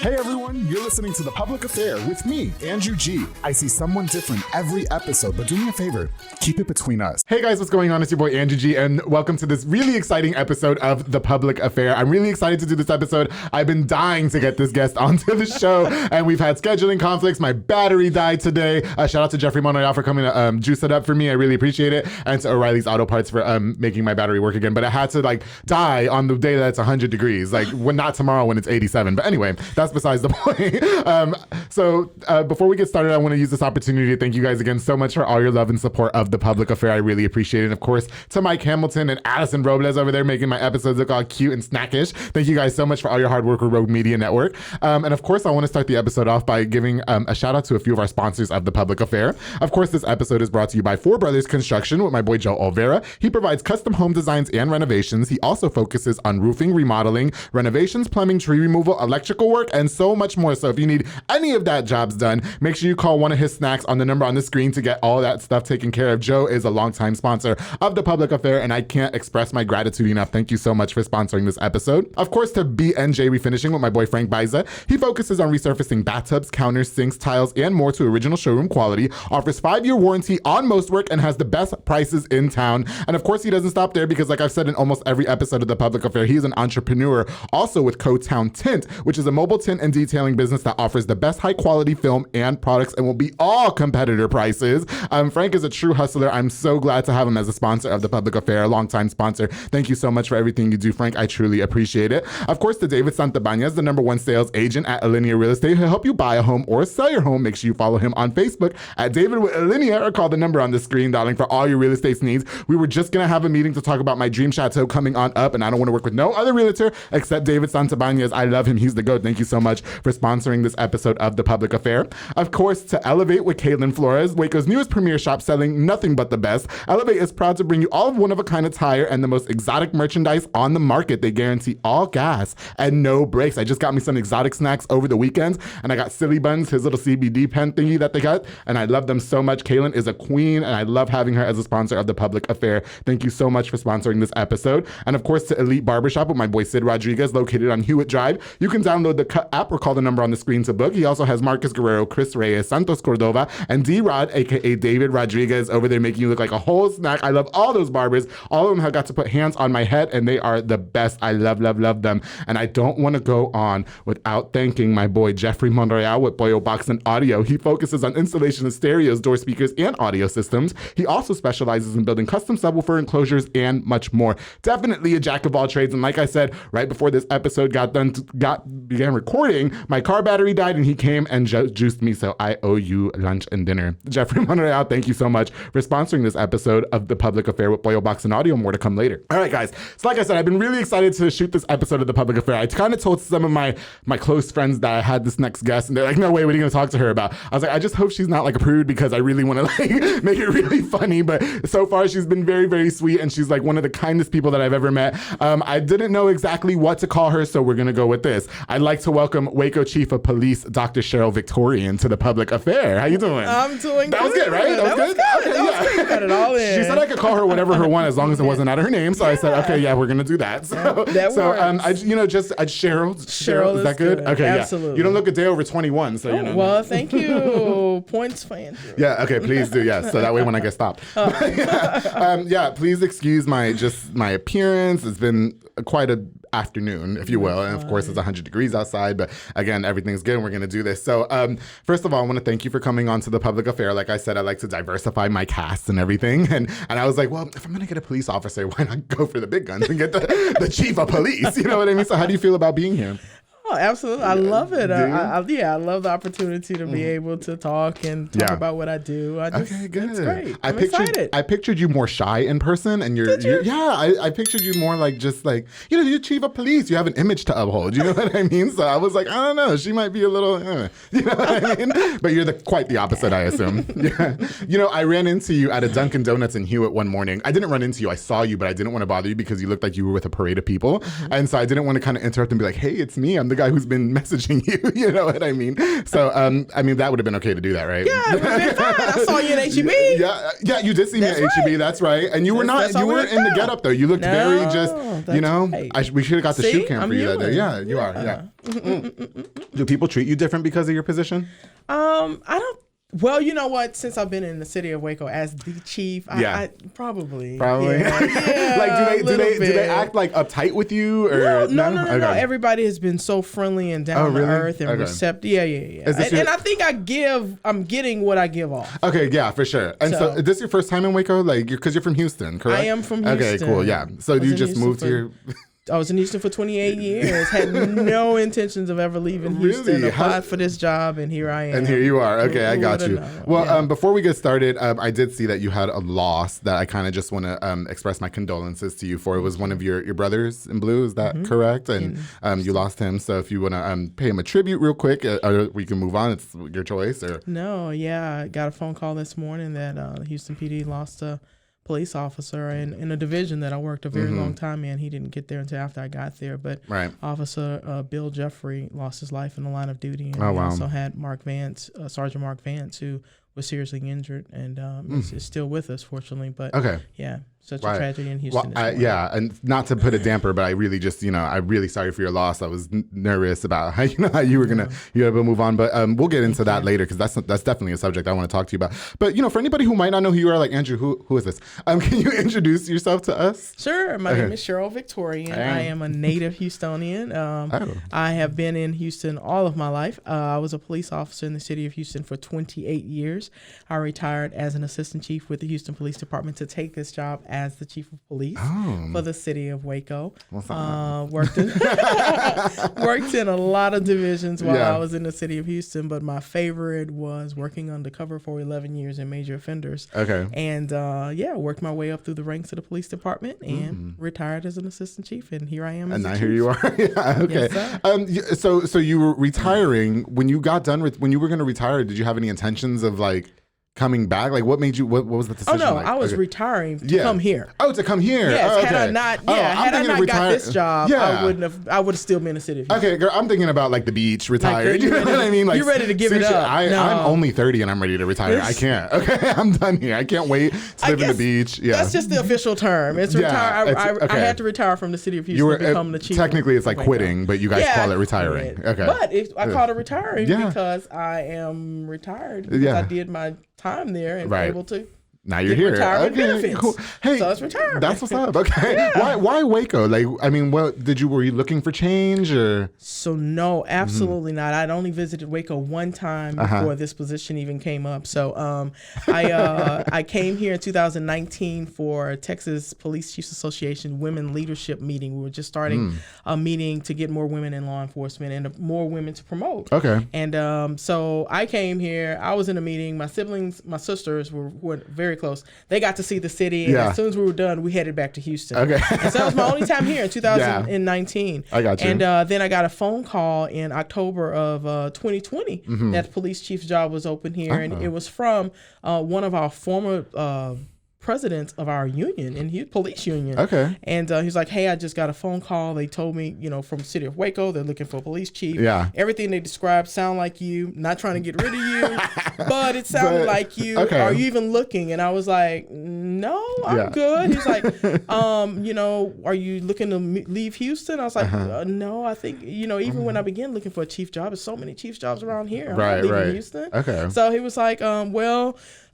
Hey everyone, you're listening to The Public Affair with me, Andrew G. I see someone different every episode, but do me a favor, keep it between us. Hey guys, what's going on? It's your boy Andrew G, and welcome to this really exciting episode of The Public Affair. I'm really excited to do this episode. I've been dying to get this guest onto the show, and we've had scheduling conflicts. My battery died today. Shout out to Jeffrey Monroy for coming to juice it up for me. I really appreciate it. And to O'Reilly's Auto Parts for making my battery work again. But I had to die on the day that it's 100 degrees. Not tomorrow when it's 87. But anyway, that's besides the point. So before we get started, I want to use this opportunity to thank you guys again so much for all your love and support of The Public Affair. I really appreciate it. And of course, to Mike Hamilton and Addison Robles over there making my episodes look all cute and snackish. Thank you guys so much for all your hard work with Rogue Media Network. And of course, I want to start the episode off by giving a shout out to a few of our sponsors of The Public Affair. Of course, this episode is brought to you by Four Brothers Construction with my boy Joe Olvera. He provides custom home designs and renovations. He also focuses on roofing, remodeling, renovations, plumbing, tree removal, electrical work, and so much more. So if you need any of that jobs done, make sure you call one of his snacks on the number on the screen to get all that stuff taken care of. Joe is a longtime sponsor of The Public Affair, and I can't express my gratitude enough. Thank you so much for sponsoring this episode. Of course, to BNJ Refinishing with my boy Frank Biza. He focuses on resurfacing bathtubs, counters, sinks, tiles, and more to original showroom quality, offers 5-year warranty on most work, and has the best prices in town. And of course, he doesn't stop there because like I've said in almost every episode of The Public Affair, he is an entrepreneur also with Co-Town Tint, which is a mobile tint and detailing business that offers the best high quality film and products and will be all competitor prices. Frank is a true hustler. I'm so glad to have him as a sponsor of The Public Affair, a longtime sponsor. Thank you so much for everything you do, Frank. I truly appreciate it. Of course, to David Santabañez, the #1 sales agent at Alinea Real Estate. He'll help you buy a home or sell your home. Make sure you follow him on Facebook at David with Alinea or call the number on the screen, darling, for all your real estate needs. We were just going to have a meeting to talk about my dream chateau coming on up, and I don't want to work with no other realtor except David Santabañez. I love him. He's the GOAT. Thank you so much for sponsoring this episode of The Public Affair. Of course, to Elevate with Caitlin Flores, Waco's newest premier shop selling nothing but the best. Elevate is proud to bring you all of one-of-a-kind attire and the most exotic merchandise on the market. They guarantee all gas and no breaks. I just got me some exotic snacks over the weekends, and I got Silly Buns, his little CBD pen thingy that they got, and I love them so much. Caitlin is a queen, and I love having her as a sponsor of The Public Affair. Thank you so much for sponsoring this episode. And of course, to Elite Barbershop with my boy Sid Rodriguez, located on Hewitt Drive. You can download the Cut app or call the number on the screen to book. He also has Marcus Guerrero, Chris Reyes, Santos Cordova, and D-Rod, aka David Rodriguez, over there making you look like a whole snack. I love all those barbers. All of them have got to put hands on my head, and they are the best. I love, love, love them. And I don't want to go on without thanking my boy Jeffrey Monroy with Boyo Box and Audio. He focuses on installation of stereos, door speakers, and audio systems. He also specializes in building custom subwoofer enclosures and much more. Definitely a jack of all trades. And like I said, right before this episode began recording, my car battery died, and he came and juiced me. So I owe you lunch and dinner. Jeffrey Monroy, thank you so much for sponsoring this episode of The Public Affair with Boyo Box and Audio. More to come later. All right, guys. So like I said, I've been really excited to shoot this episode of The Public Affair. I kind of told some of my close friends that I had this next guest, and they're like, no way, what are you going to talk to her about? I was like, I just hope she's not a prude because I really want to make it really funny. But so far, she's been very, very sweet, and she's one of the kindest people that I've ever met. I didn't know exactly what to call her, so we're going to go with this. I'd like to welcome Waco Chief of Police, Dr. Sheryl Victorian, to The Public Affair. How you doing? I'm doing That was good, right? That was good? Okay, that was good. You got it all in. She said I could call her whatever her one as long as it wasn't out of her name. So I said, okay, yeah, we're going to do that. So, that works. Sheryl. Cheryl is that good? Okay, absolutely. Yeah. You don't look a day over 21, so you know. Well, thank you. Points for Andrew. Yeah, okay, please do, yes. So that way when I get stopped. Please excuse my appearance. It's been quite a afternoon, if you will. And of course, it's 100 degrees outside, but again, everything's good and we're going to do this. So first of all, I want to thank you for coming on to The Public Affair. Like I said, I like to diversify my cast and everything. And I was like, well, if I'm going to get a police officer, why not go for the big guns and get the chief of police? You know what I mean? So how do you feel about being here? Oh, absolutely. I love it. I love the opportunity to be able to talk and talk about what I do. Okay, good. It's great. I'm excited. I pictured you more shy in person, and I pictured you more you're chief of police. You have an image to uphold. You know what I mean? So I was like, I don't know. She might be a little, you know what I mean? But you're quite the opposite, I assume. Yeah. You know, I ran into you at a Dunkin' Donuts in Hewitt one morning. I didn't run into you. I saw you, but I didn't want to bother you because you looked like you were with a parade of people. Mm-hmm. And so I didn't want to kind of interrupt and be like, hey, it's me. I'm the guy who's been messaging you. You know what I mean? So, I mean, that would have been okay to do that, right? Yeah, it would have been fine. I saw you in HEB. Yeah, you did see me at HEB. That's right. And you were not, you weren't in the getup though. You looked very just, you know, right. We should have got the shoe cam for you that day. Yeah, you are. Yeah. Do people treat you different because of your position? I don't. Well, you know what? Since I've been in the city of Waco as the chief, I probably. Yeah, like, do they act like uptight with you or no? Everybody has been so friendly and down to earth and receptive. Yeah. And I think I'm getting what I give off. Okay, yeah, for sure. And so is this your first time in Waco? Like, because you're from Houston, correct? I am from Houston. Okay, cool. Yeah. So you just moved here. I was in Houston for 28 years, had no intentions of ever leaving Houston, applied for this job, and here I am. And here you are. Okay, I got you. Well, before we get started, I did see that you had a loss that I kind of just want to express my condolences to you for. It was one of your brothers in blue, is that correct? And you lost him, so if you want to pay him a tribute real quick, or we can move on. It's your choice. Or No, I got a phone call this morning that Houston PD lost a police officer in a division that I worked a very long time in. He didn't get there until after I got there, but Officer Bill Jeffrey lost his life in the line of duty. And we also had Sergeant Mark Vance, who was seriously injured and is still with us, fortunately. But such a tragedy in Houston. Well, and not to put a damper, but I really just, I'm really sorry for your loss. I was nervous about how you were gonna able to move on, but we'll get into that later because that's definitely a subject I want to talk to you about. But for anybody who might not know who you are, like Andrew, who is this? Can you introduce yourself to us? Sure. My name is Sheryl Victorian. I am a native Houstonian. I have been in Houston all of my life. I was a police officer in the city of Houston for 28 years. I retired as an assistant chief with the Houston Police Department to take this job as the chief of police for the city of Waco. Worked in a lot of divisions while I was in the city of Houston, but my favorite was working undercover for 11 years in major offenders. Okay. And worked my way up through the ranks of the police department and retired as an assistant chief, and here I am. And now here you are. Okay. Yes, so you were retiring when you got done with when you were going to retire. Did you have any intentions of like coming back? Like, what made you? What was the decision? Oh no, I was retiring to come here. Oh, to come here. Yes. Had I not, had I not got this job, I wouldn't have. I would have still been in the city. Okay, girl, I'm thinking about like the beach, retired. You know what I mean? Like, you're ready to give it up. I'm only 30 and I'm ready to retire. I can't. Okay, I'm done here. I can't wait to live in the beach. Yeah, that's just the official term. It's retire. I had to retire from the city of Houston to become the chief. Technically, it's like quitting, but you guys call it retiring. Okay, but I call it retiring because I am ritired because I did my time there and able to now you're here. Retirement benefits. Cool. Hey, so it's retirement. That's what's up. Okay. Why Waco? Like, I mean, were you looking for change or? So no, absolutely not. I'd only visited Waco one time before this position even came up. So I came here in 2019 for Texas Police Chiefs Association Women Leadership Meeting. We were just starting a meeting to get more women in law enforcement and more women to promote. Okay. And so I came here. I was in a meeting. My siblings, my sisters were very close. They got to see the city, and as soon as we were done, we headed back to Houston. Okay. And so that was my only time here in 2019. I got you. And then I got a phone call in October of 2020 that the police chief's job was open here, and it was from one of our former president of our union, and he police union. Okay. And he's like, hey, I just got a phone call. They told me, from the city of Waco, they're looking for a police chief. Yeah. Everything they described sound like you. Not trying to get rid of you, but it sounded like you. Okay. Are you even looking? And I was like, no, I'm good. He's like, are you looking to leave Houston? I was like, no, I think, even when I began looking for a chief job, there's so many chief jobs around here. I'm not leaving Houston. Okay. So he was like,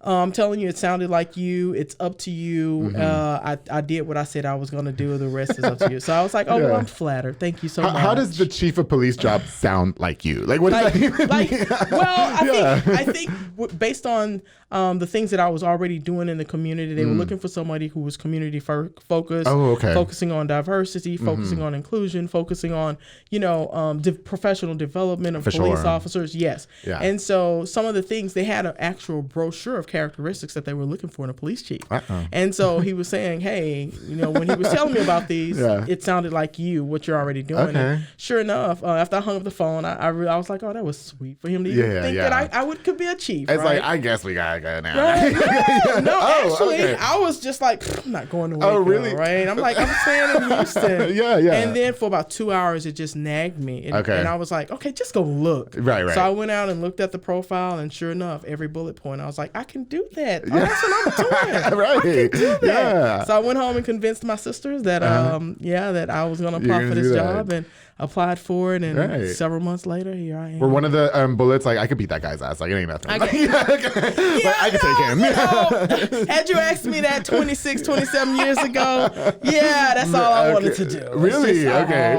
I'm telling you, it sounded like you. It's up to you. I did what I said I was going to do. The rest is up to you. So I was like, well, I'm flattered. Thank you so much. How does the chief of police job sound like you? Like, what does that even mean? Well, I think based on the things that I was already doing in the community, they were looking for somebody who was community focused, focusing on diversity, focusing on inclusion, focusing on, professional development of police officers. Yes. Yeah. And so some of the things, they had an actual brochure of characteristics that they were looking for in a police chief. And so he was saying, hey, when he was telling me about these, it sounded like what you're already doing. Okay. And sure enough, after I hung up the phone, I was like, oh, that was sweet for him to even think that I could be a chief. It's like, I guess we gotta go now. Right? No, I was just like, I'm not going to Waco, Oh, really? right? I'm like, I'm staying in Houston. Yeah. And then for about 2 hours, it just nagged me. And I was like, okay, just go look. Right. So I went out and looked at the profile, and sure enough, every bullet point, I was like, I can do that. Oh, that's what I'm doing. Right. I can do that. Yeah. So I went home and convinced my sisters that, that I was going to apply for this job, and applied for it. And several months later, here I am. Were one of the bullets like, I could beat that guy's ass. Like, it ain't nothing. I could take him. Had you asked me that 26, 27 years ago, that's all I wanted to do. Really? Okay.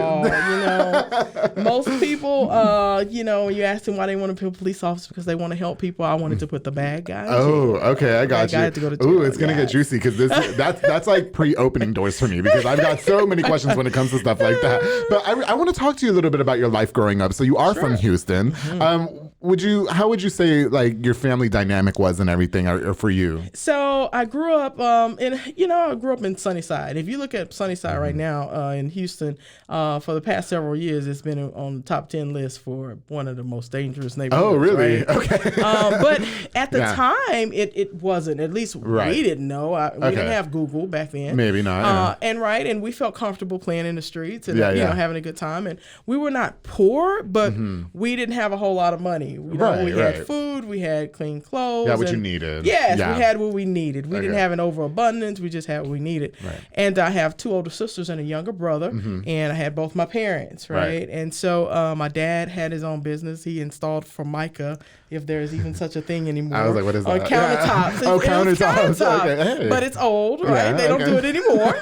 Most people, when you ask them why they want to be a police officer, because they want to help people. I wanted to put the bad guy in jail. Oh, okay. I got you. Had to go to jail. Ooh, it's going to get juicy because that's like pre-opening doors for me, because I've got so many questions when it comes to stuff like that. But I want to talk to you a little bit about your life growing up. So you are from Houston. Mm-hmm. How would you say like your family dynamic was and everything, or for you? So I grew up in Sunnyside. If you look at Sunnyside right now in Houston, for the past several years, it's been on the top 10 list for one of the most dangerous neighborhoods. Oh, really? Right? Okay. But at the time, it wasn't. At least we didn't know. We didn't have Google back then. Maybe not. And we felt comfortable playing in the streets and having a good time. And we were not poor, but we didn't have a whole lot of money. We had food, we had clean clothes. Yeah, what you needed. Yes, we had what we needed. We didn't have an overabundance. We just had what we needed. Right. And I have two older sisters and a younger brother, and I had both my parents, right? And so my dad had his own business. He installed Formica, if there's even such a thing anymore. I was like, what is that? On countertops. Yeah. Countertops. Okay. Hey. But it's old, right? They don't do it anymore.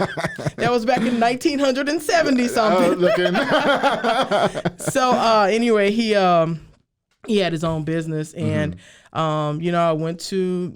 That was back in 1970 something. So anyway, he had his own business, and I went to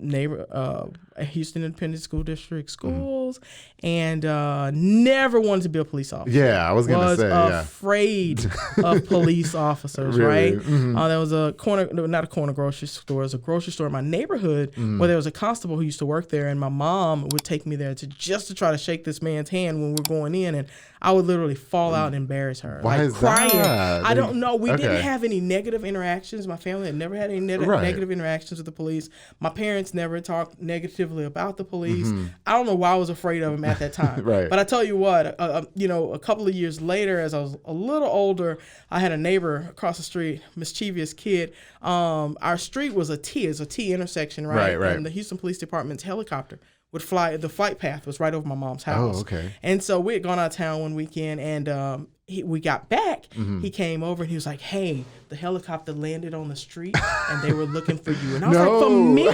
Houston Independent School District schools, and never wanted to be a police officer. Yeah, I was gonna say, afraid of police officers, really? Right? There was not a corner grocery store. It was a grocery store in my neighborhood where there was a constable who used to work there, and my mom would take me there to try to shake this man's hand when we were going in, and I would literally fall out and embarrass her. Why is crying. that? I don't know. We didn't have any negative interactions. My family had never had any negative interactions with the police. My parents never talked negatively about the police. I don't know why I was afraid of them at that time. But I tell you what, a couple of years later, as I was a little older, I had a neighbor across the street, mischievous kid. Our street was a T intersection, right? And the Houston Police Department's helicopter would fly. The flight path was right over my mom's house. Oh, okay. And so we had gone out of town one weekend, and we got back. He came over and he was like, "Hey, the helicopter landed on the street and they were looking for you." And I was like, "For me?"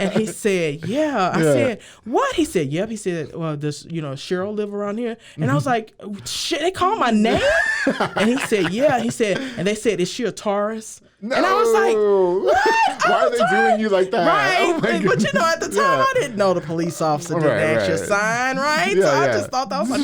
And he said, "Yeah." I said, "What?" He said, "Yep." He said, "Well, does Sheryl live around here?" And I was like, "Shit, they called my name?" And he said, "Yeah." He said, and they said, "Is she a Taurus?" No. And I was like, "What? Why are they doing you like that?" Right. Oh but at the time, I didn't know the police officer didn't ask your sign, right? So I just thought that was like,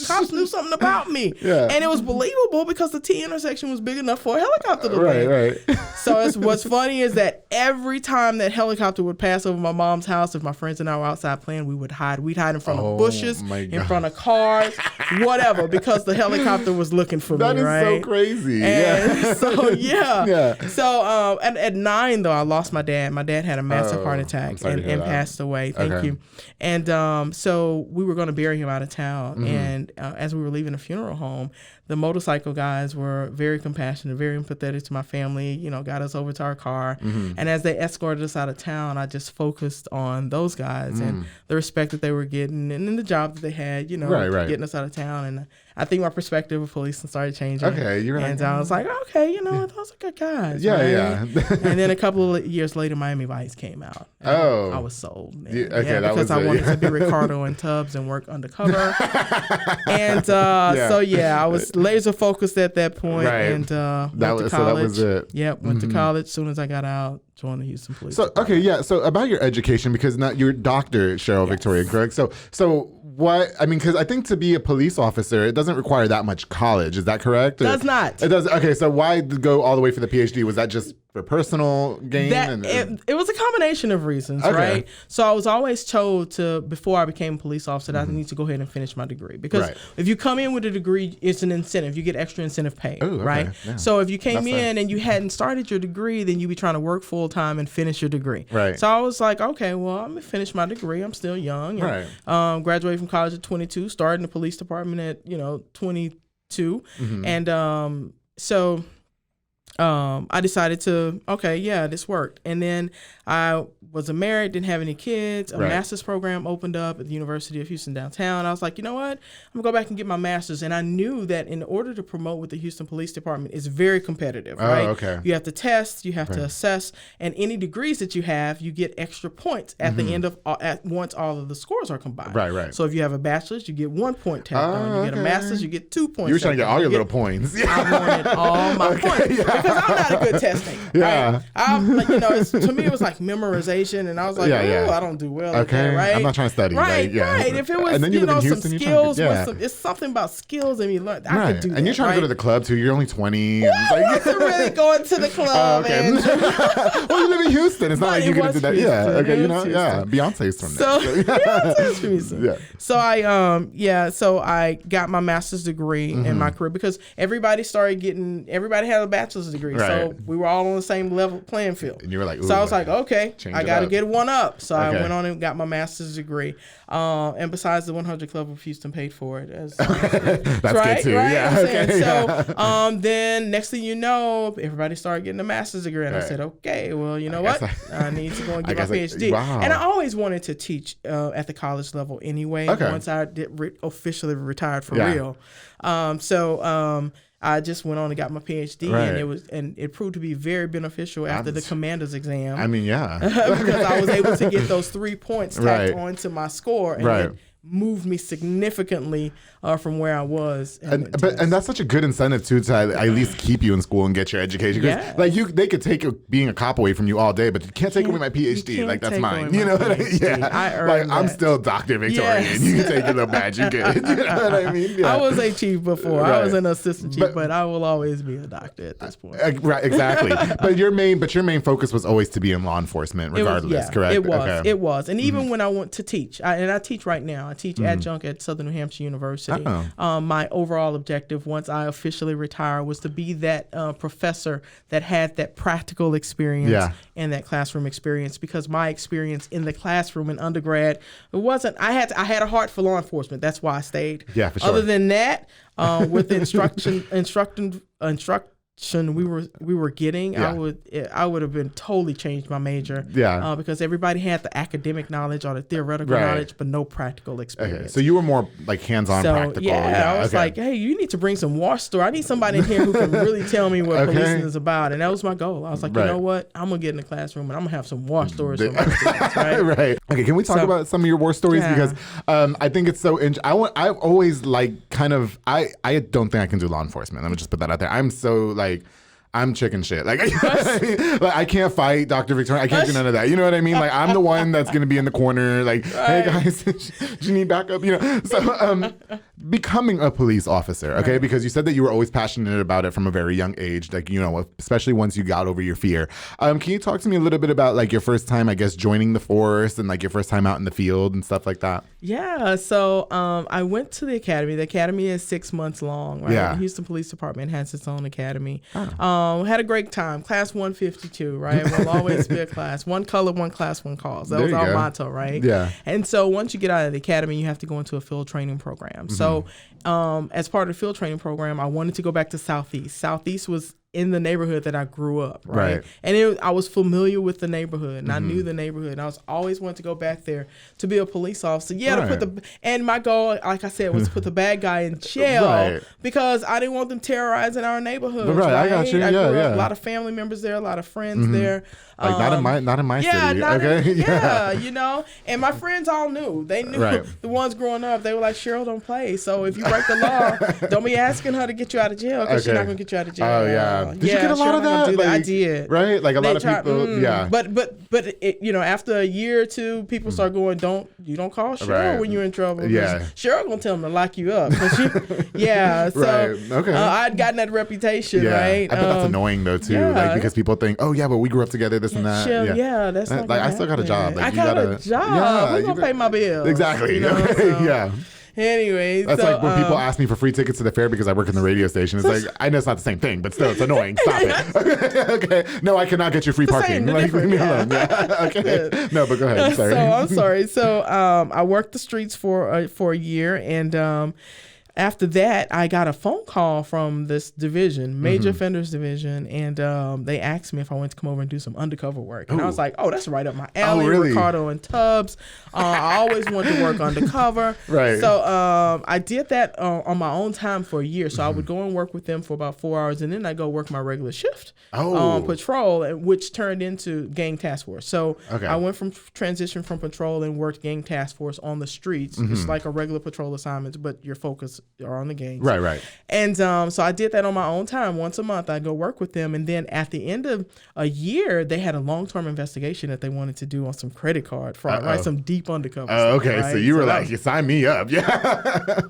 cops knew something about me. And it was believable because the T intersection was big enough for a helicopter to land. Right. So what's funny is that every time that helicopter would pass over my mom's house, if my friends and I were outside playing, we would hide. We'd hide in front of bushes, in front of cars, whatever, because the helicopter was looking for me, right? That is so crazy. And so, So at 9, though, I lost my dad. My dad had a massive heart attack and passed away. Thank you. And so we were going to bury him out of town. And as we were leaving the funeral home, the motorcycle guys were very compassionate, very empathetic to my family, got us over to our car. And as they escorted us out of town, I just focused on those guys and the respect that they were getting and then the job that they had, getting us out of town. And I think my perspective of policing started changing. Okay, you're and I was like, okay, those are good guys. Yeah. And then a couple of years later, Miami Vice came out. I was sold. Because I wanted to be Ricardo and Tubbs and work undercover. And I was laser focused at that point. And went to college. So that was it. Yep, went to college. As soon as I got out, joined the Houston Police. So So about your education, because now you're Dr. Sheryl Victorian, correct? So what? I mean, because I think to be a police officer, it doesn't require that much college. Is that correct? Does not. It does. Okay, so why go all the way for the PhD? Was that just for personal gain? It was a combination of reasons, right? So I was always told before I became a police officer, that I need to go ahead and finish my degree. Because if you come in with a degree, it's an incentive. You get extra incentive pay, right? Yeah. So if you came in and you hadn't started your degree, then you'd be trying to work full time and finish your degree. Right. So I was like, okay, well, I'm going to finish my degree. I'm still young. And, graduated from college at 22, started in the police department at, 22. And so I decided to, this worked. And then I was married, didn't have any kids. A master's program opened up at the University of Houston downtown. I was like, you know what? I'm going to go back and get my master's. And I knew that in order to promote with the Houston Police Department, it's very competitive, right? Okay. You have to test, you have to assess, and any degrees that you have, you get extra points at the end of, once all of the scores are combined. Right. So if you have a bachelor's, you get 1 point tacked on. You get a master's, you get 2 points. You were trying to get all your little points. I wanted all my points because I'm not a good test taker. Right? I'm like, to me, it was like memorization. And I was like, I don't do well at that, right? I'm not trying to study. Right. If it was, and then you live in Houston, some skills, it's something about skills and you learn. I could do that. And you're trying to go to the club too. You're only 20. Well, I wasn't really going to the club. Well, you live in Houston. It's not like you can do that. Houston. Yeah. Okay. Beyonce's from there. Beyonce's from Houston. Yeah. So I got my master's degree in my career because everybody had a bachelor's degree. Right. So we were all on the same level playing field. And you were like, so I was like, okay, I got to get one up. So I went on and got my master's degree. And besides, the 100 Club of Houston paid for it. That's right, good too. Right? Yeah. Okay. So then next thing you know, everybody started getting a master's degree. And I said, okay, well, you know what? I need to go and get my PhD. And I always wanted to teach at the college level anyway. Once I officially retired for real. I just went on and got my PhD, and it proved to be very beneficial after the commander's exam. I mean, yeah, because I was able to get those 3 points tacked onto my score, and it moved me significantly from where I was. And that's such a good incentive too to at least keep you in school and get your education. Like they could take being a cop away from you all day, but you can't take away my PhD. Like that's mine. You know what I mean? Yeah. I earned I'm still Dr. Victorian. Yes. You can take your little badge. You good. You know what I mean? Yeah. I was a chief before. I was an assistant chief, but I will always be a doctor at this point. Right. Exactly. But your main focus was always to be in law enforcement, regardless. Correct. It was. Okay. It was. And even when I went to teach, I teach right now. I teach adjunct at Southern New Hampshire University. My overall objective once I officially retire was to be that professor that had that practical experience and that classroom experience, because my experience in the classroom in undergrad, it wasn't, I had a heart for law enforcement. That's why I stayed. Yeah, for sure. Other than that, with the instruction we were getting, I would have been totally changed my major. Because everybody had the academic knowledge or the theoretical knowledge, but no practical experience. Okay. So you were more like hands-on practical. I was like, hey, you need to bring some wash story. I need somebody in here who can really tell me what policing is about. And that was my goal. I was like, you know what? I'm gonna get in the classroom and I'm gonna have some war stories for my students, right? Right. Okay. Can we talk about some of your war stories? Because I think it's so interesting. I always like I don't think I can do law enforcement. Let me just put that out there. I'm so I'm chicken shit. Like I can't fight Dr. Victorian. I can't do none of that. You know what I mean? Like I'm the one that's gonna be in the corner. Like, hey guys, do you need backup? So becoming a police officer, okay? Because you said that you were always passionate about it from a very young age. Like especially once you got over your fear. Can you talk to me a little bit about like your first time, I guess, joining the force and like your first time out in the field and stuff like that? Yeah. So I went to the academy. The academy is 6 months long. Right? The Houston Police Department has its own academy. Had a great time. Class 152, right? We'll always be a class. One color, one class, one cause. That was our motto, right? Yeah. And so once you get out of the academy, you have to go into a field training program. So as part of the field training program, I wanted to go back to Southeast. Southeast was in the neighborhood that I grew up, right? And I was familiar with the neighborhood, and I knew the neighborhood, and I was always wanted to go back there to be a police officer. And my goal, like I said, was to put the bad guy in jail because I didn't want them terrorizing our neighborhood. Right, I got you. I grew up, a lot of family members there, a lot of friends there. Like not in my city. And my friends all knew. They knew the ones growing up. They were like, Cheryl don't play. So if you break the law, don't be asking her to get you out of jail because she's not gonna get you out of jail. Did you get a lot of that? I did. Right? Like a lot of people, yeah. But it, after a year or two, people start going, you don't call Cheryl when you're in trouble. Yeah. Cheryl gonna tell them to lock you up. Yeah. So right. Okay. I'd gotten that reputation, right? I bet that's annoying though too, like because people think, oh yeah, but we grew up together, this and that. Cheryl, that's not like I still got a job. Like, I got a job. Yeah, Who's gonna pay my bills? Exactly. Yeah. Anyway, that's like when people ask me for free tickets to the fair because I work in the radio station. It's like, I know it's not the same thing, but still, it's annoying. Stop it. Okay. No, I cannot get you free parking. Like, leave me alone. Yeah. Okay. No, but go ahead. I'm sorry. I'm sorry. So I worked the streets for a year, and after that, I got a phone call from this division, Major Offenders Division, and they asked me if I wanted to come over and do some undercover work. And I was like, that's right up my alley. Really? Ricardo and Tubbs. I always wanted to work undercover. Right. So I did that on my own time for a year. So I would go and work with them for about 4 hours, and then I go work my regular shift on patrol, which turned into gang task force. So I went from transition from patrol and worked gang task force on the streets. It's like a regular patrol assignment, but your focus are on the gangs. Right. And so I did that on my own time. Once a month, I'd go work with them. And then at the end of a year, they had a long-term investigation that they wanted to do on some credit card fraud, right? Some deep undercover stuff, okay. right? So you were like, you sign me up. Yeah.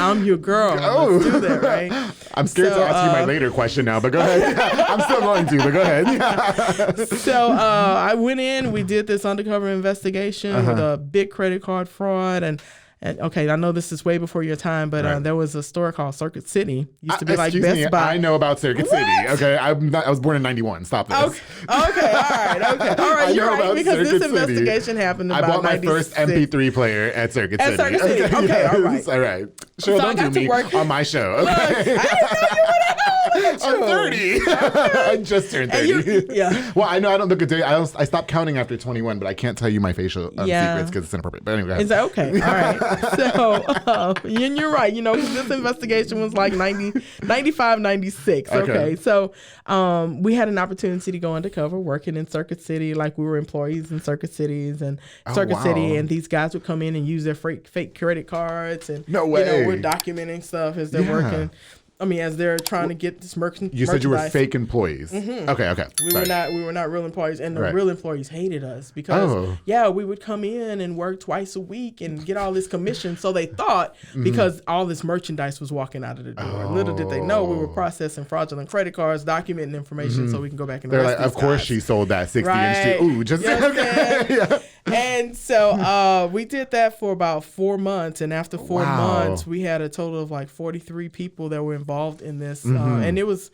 I'm your girl. Let's do that, right? I'm scared to ask you my later question now, but go ahead. I'm still going to, but go ahead. Yeah. So I went in, we did this undercover investigation with a big credit card fraud, and okay, I know this is way before your time, but there was a store called Circuit City. Used to be like Best Buy. I know about Circuit City. Okay, I was born in '91. Stop this. Okay, all right. You're right, because this investigation happened about 96. I bought my first MP3 player at Circuit City. Circuit City. Okay, all right. All right. Sure, so don't do me on my show. Okay. Look, I didn't know you were that old. I'm 30. I just turned 30. Yeah. Well, I know I don't look a day. I stopped counting after 21, but I can't tell you my facial secrets because it's inappropriate. But anyway. Is that okay? All right. So, and you're right, because this investigation was like 95, 96. Okay. So, we had an opportunity to go undercover working in Circuit City, like we were employees in Circuit Cities and Circuit City, and these guys would come in and use their fake credit cards, and no way. We're documenting stuff as they're working. I mean, as they're trying to get this merchandise. You said you were fake employees. Okay. We were not real employees, and the real employees hated us because we would come in and work twice a week and get all this commission. So they thought because all this merchandise was walking out of the door. Little did they know we were processing fraudulent credit cards, documenting information so we can go back and they're like, of course she sold that 60-inch. Ooh, just okay. And so we did that for about 4 months, and after 4 months, we had a total of like 43 people that were involved in this, and it was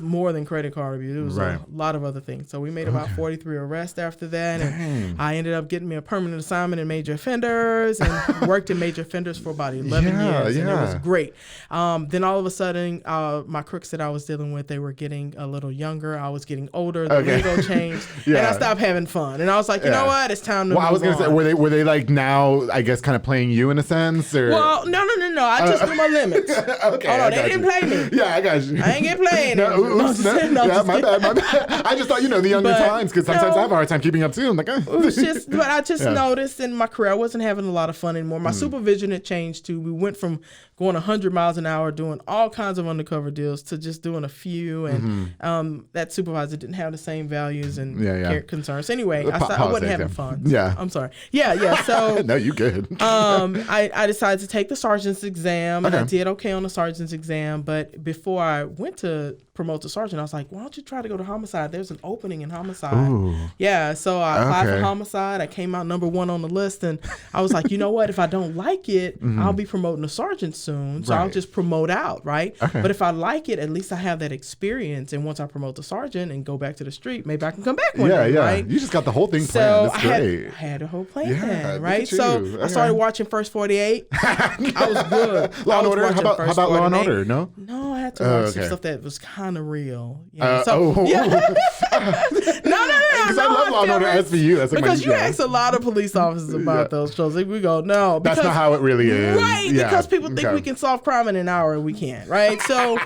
more than credit card abuse. It was a lot of other things. So we made about 43 arrests after that, and I ended up getting me a permanent assignment in major offenders, and worked in major offenders for about 11 years, and it was great. Then all of a sudden, my crooks that I was dealing with, they were getting a little younger. I was getting older. The lingo changed, and I stopped having fun. And I was like, you know what? It's time to move on. I was going to say, were they like now, I guess, kind of playing you in a sense? Or? Well, no. I just knew my limits. Okay. Hold on, they didn't play me. Yeah, I got you. I ain't get played. My bad. I just thought, the younger times, because sometimes I have a hard time keeping up too. I'm like, It was just, but I just noticed in my career, I wasn't having a lot of fun anymore. My supervision had changed too. We went from going 100 miles an hour, doing all kinds of undercover deals, to just doing a few. And that supervisor didn't have the same values and concerns. Anyway, I wasn't having fun. Yeah. I'm sorry. Yeah. So no, you good. I decided to take the sergeant's exam, and I did okay on the sergeant's exam. But before I went to promote to sergeant, I was like, why don't you try to go to homicide? There's an opening in homicide. Ooh. Yeah. So I applied for homicide. I came out number 1 on the list, and I was like, you know what? If I don't like it, I'll be promoting to sergeant soon. So I'll just promote out, right? Okay. But if I like it, at least I have that experience. And once I promote to sergeant and go back to the street, maybe I can come back one day, right? You just got the whole thing planned. That's great. I had a whole plan, right? So I started watching First 48. I was good. Law and Order? How about Law and Order? No, I had to watch some stuff that was kind of real. No. Because I love Law & Order SVU. That's like because my you ask a lot of police officers about those shows. Like, we go, no. Because, that's not how it really is. Right. Yeah. Because people think we can solve crime in an hour and we can't. Right. So,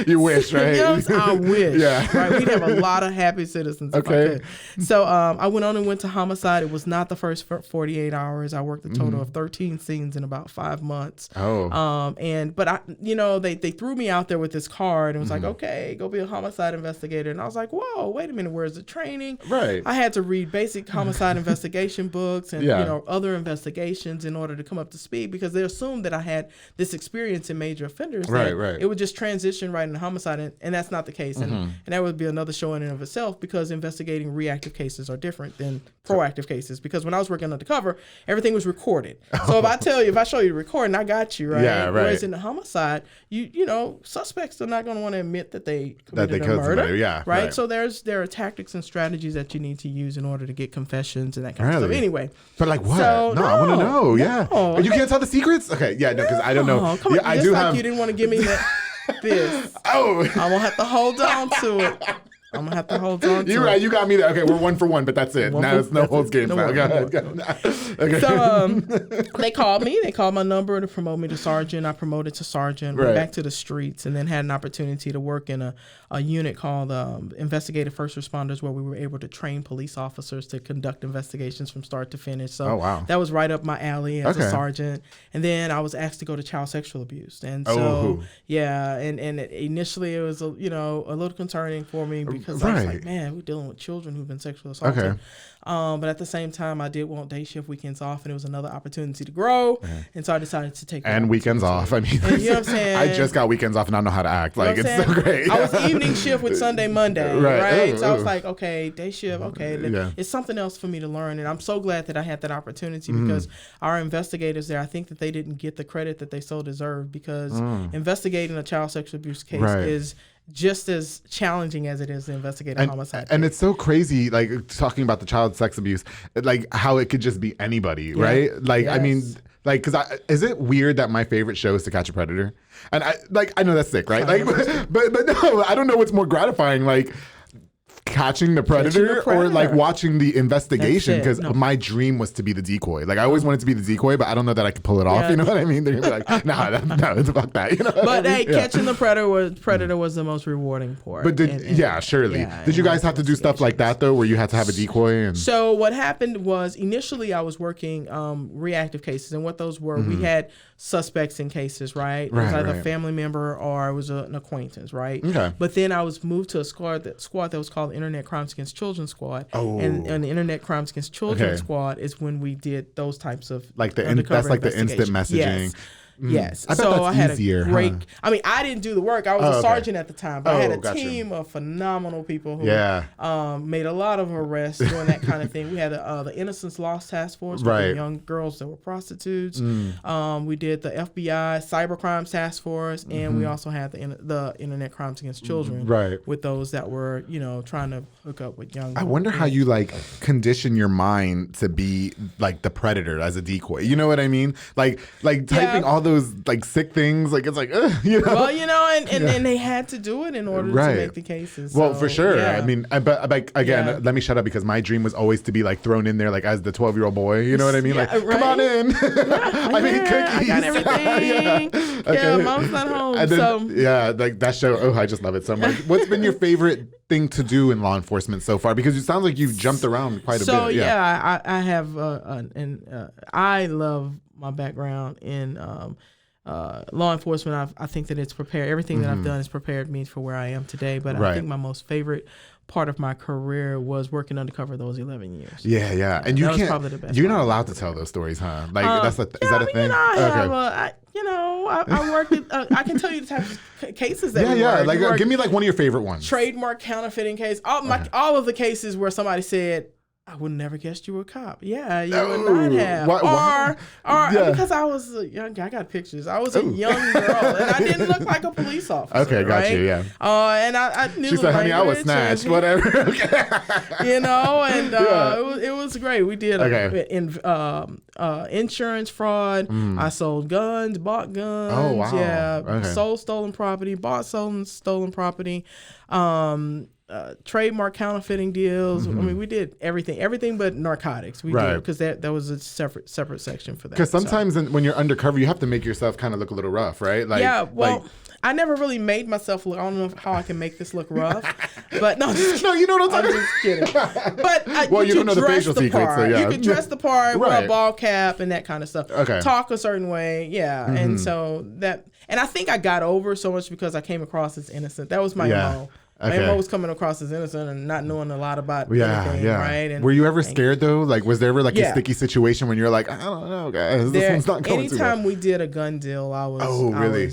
you wish, right? Yes, I wish. Yeah. Right. We'd have a lot of happy citizens if I could. So I went on and went to homicide. It was not the first 48 hours. I worked a total of 13 scenes in about 5 months. But they threw me out there with this card and was like, okay, go be a homicide investigator. And I was like, whoa, wait a minute, where's the training? Right. I had to read basic homicide investigation books and other investigations in order to come up to speed, because they assumed that I had this experience in major offenders. Right. It would just transition right into homicide, and that's not the case. And that would be another show in and of itself, because investigating reactive cases are different than proactive cases. Because when I was working undercover, everything was recorded. So if I show you the recording, I got you, right? Yeah, right. Whereas in the homicide, suspects are not going to want to admit that they committed a murder. Somebody. Yeah, right. So there are tactics and strategies that you need to use in order to get confessions and that kind of stuff. Anyway. But like what? I want to know. Yeah. You can't tell the secrets? Okay. Yeah, no, because I don't know. Come on. I do have. You didn't want to give me this. I'm gonna have to hold on to it. I'm gonna have to hold on to it. You're right. You got me there. Okay, we're 1 for 1, but that's it. Now it's no holds games. Go ahead. Okay. So they called me. They called my number to promote me to sergeant. I promoted to sergeant. Went back to the streets, and then had an opportunity to work in a unit called Investigative First Responders, where we were able to train police officers to conduct investigations from start to finish. So that was right up my alley as a sergeant. And then I was asked to go to child sexual abuse, and so and initially it was a little concerning for me, because I was like, man, we're dealing with children who've been sexually assaulted. But at the same time, I did want day shift, weekends off, and it was another opportunity to grow. And so I decided to take weekends off. I mean, you know what I'm saying? I just got weekends off and I don't know how to act. Like, it's so great. I was evening shift with Sunday, Monday, right? So I was like, okay, day shift, okay. It's something else for me to learn. And I'm so glad that I had that opportunity, because our investigators there, I think that they didn't get the credit that they so deserve, because investigating a child sexual abuse case is just as challenging as it is to investigate a homicide. And it's so crazy, like, talking about the child sex abuse, like how it could just be anybody, right? Like, I mean, like, because is it weird that my favorite show is To Catch a Predator? And I know that's sick, right? Like, but no, I don't know what's more gratifying, like catching the predator or like watching the investigation, because my dream was to be the decoy. Like, I always wanted to be the decoy, but I don't know that I could pull it off. You know what I mean? They're gonna be like, no, fuck that. You know. But hey, catching the predator was the most rewarding part. But surely. Did you guys have to do stuff like that though, where you had to have a decoy? So what happened was, initially I was working reactive cases, and what those were, we had suspects in cases, right? It was either a family member or it was an acquaintance, right? Okay. But then I was moved to a squad that was called Internet Crimes Against Children Squad. And the Internet Crimes Against Children Squad is when we did those types of that's like the instant messaging. Yes. I bet that's had easier, a great. I mean, I didn't do the work. I was a sergeant at the time, but I had a team of phenomenal people who made a lot of arrests doing that kind of thing. We had the Innocence Lost Task Force with young girls that were prostitutes. We did the FBI Cybercrimes Task Force, and we also had the Internet Crimes Against Children with those that were trying to hook up with young. I wonder how you like condition your mind to be like the predator as a decoy. You know what I mean? Like typing all those like sick things, like it's like well, and they had to do it in order to make the cases. Well, for sure. I mean, but again, let me shut up, because my dream was always to be like thrown in there like as the 12-year-old boy. You know what I mean? Like, come on in. I made cookies. I got everything. Okay. Mom's not home. And then, like that show. Oh, I just love it so much. What's been your favorite thing to do in law enforcement so far? Because it sounds like you've jumped around quite a bit. So I have, I love my background in law enforcement. I think that it's prepared. Everything that I've done has prepared me for where I am today. But I think my most favorite part of my career was working undercover those 11 years. Yeah. And you can't. Probably the best. You're not allowed to tell those stories, huh? Like is that a thing? I worked. I can tell you the types of cases that we worked. Like give me like one of your favorite ones. Trademark counterfeiting case. All of the cases where somebody said, I would never guessed you were a cop. Yeah, you would not have. Or because I was a young, I got pictures. I was a young girl, and I didn't look like a police officer. Okay, got you. Yeah. And I knew. She said, "Honey, I was snatched." Whatever. It was great. We did insurance fraud. I sold guns, bought guns. Oh wow. Yeah. Sold stolen property. Bought stolen property. trademark counterfeiting deals. I mean, we did everything but narcotics. We did, because that was a separate section for that. Because sometimes when you're undercover, you have to make yourself kind of look a little rough, right? Like, yeah, well, I never really made myself look. I don't know how I can make this look rough, but no, you know what I'm just kidding. But you don't know the facial secrets, so yeah. You can dress the part, wear a ball cap, and that kind of stuff. Okay. Talk a certain way, yeah, and so that, and I think I got over so much because I came across as innocent. That was my MO. Okay. My MO was coming across as innocent and not knowing a lot about anything, right? And, were you ever scared though? Like, was there ever like a sticky situation when you're like, I don't know, guys, this one's not going too well? Anytime we did a gun deal, I was. Oh, really?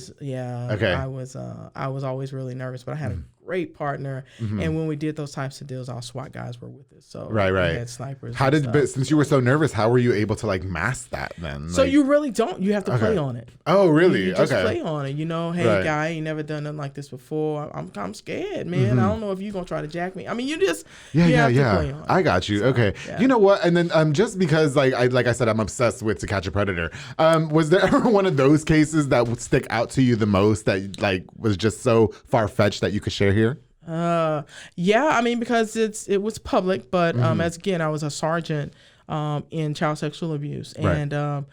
I was always really nervous, but I had a great partner, and when we did those types of deals, our SWAT guys were with us. So right. We had snipers. But since you were so nervous, how were you able to like mask that then? So you really don't. You have to play on it. Oh, really? You just play on it. You know, hey guy, you never done nothing like this before. I'm scared, man. I don't know if you're gonna try to jack me. I mean, you just have to play on it. I got you. So, okay. Yeah. You know what? And then just because like I said, I'm obsessed with To Catch a Predator. Was there ever one of those cases that would stick out to you the most that like was just so far fetched that you could share here? Yeah, I mean, because it was public, but as again, I was a sergeant in child sexual abuse, and